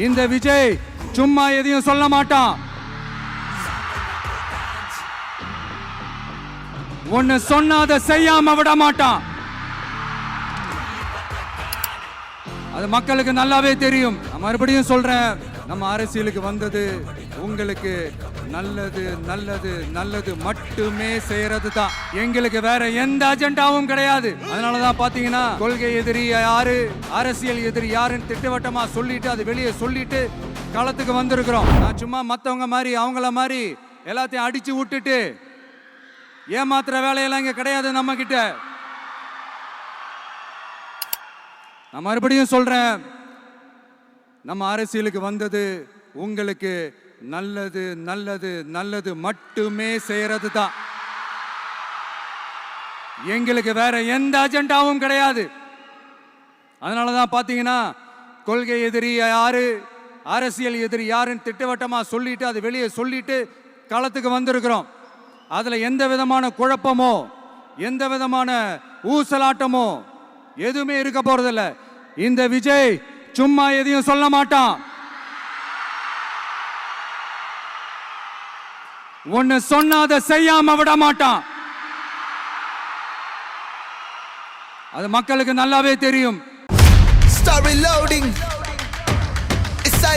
இந்த விஜய் சும்மா எதையும் சொல்ல மாட்டான். ஒன்னு சொன்னா அதை செய்யாம விட மாட்டான். அது மக்களுக்கு நல்லாவே தெரியும். நான் மறுபடியும் சொல்றேன், நம்ம அரசியலுக்கு வந்தது உங்களுக்கு நல்லது நல்லது நல்லது மட்டுமே செய்யறது தான். எங்களுக்கு வேற எந்த அஜெண்டாவும் கிடையாது. அதனாலதான் பாத்தீங்கன்னா கொள்கை எதிரி யாரு, அரசியல் எதிரி யாருன்னு திட்டவட்டமா சொல்லிட்டு அது வெளியே சொல்லிட்டு களத்துக்கு வந்திருக்கிறோம். நான் சும்மா மத்தவங்க மாதிரி அவங்கள மாதிரி எல்லாத்தையும் அடிச்சு விட்டுட்டு ஏமாத்துற வேலையெல்லாம் இங்க கிடையாது நம்ம கிட்ட. நான் மறுபடியும் சொல்றேன், நம்ம அரசியலுக்கு வந்தது உங்களுக்கு நல்லது நல்லது நல்லது மட்டுமே செய்யறது தான். எங்களுக்கு வேற எந்த அஜெண்டாவும் கிடையாது. அதனாலதான் பாத்தீங்கன்னா கொள்கை எதிரி யாரு, அரசியல் எதிரி யாருன்னு திட்டவட்டமா சொல்லிட்டு அது வெளியே சொல்லிட்டு களத்துக்கு வந்திருக்கிறோம். அதுல எந்த விதமான குழப்பமோ எந்த விதமான ஊசலாட்டமோ எதுவுமே இருக்க போறதில்ல. இந்த விஜய் சும்மா எதையும் சொல்ல மாட்டான். ஒன்னு சொன்னா அதை செய்யாம விட மாட்டான். அது மக்களுக்கு நல்லாவே தெரியும். Start reloading. It's a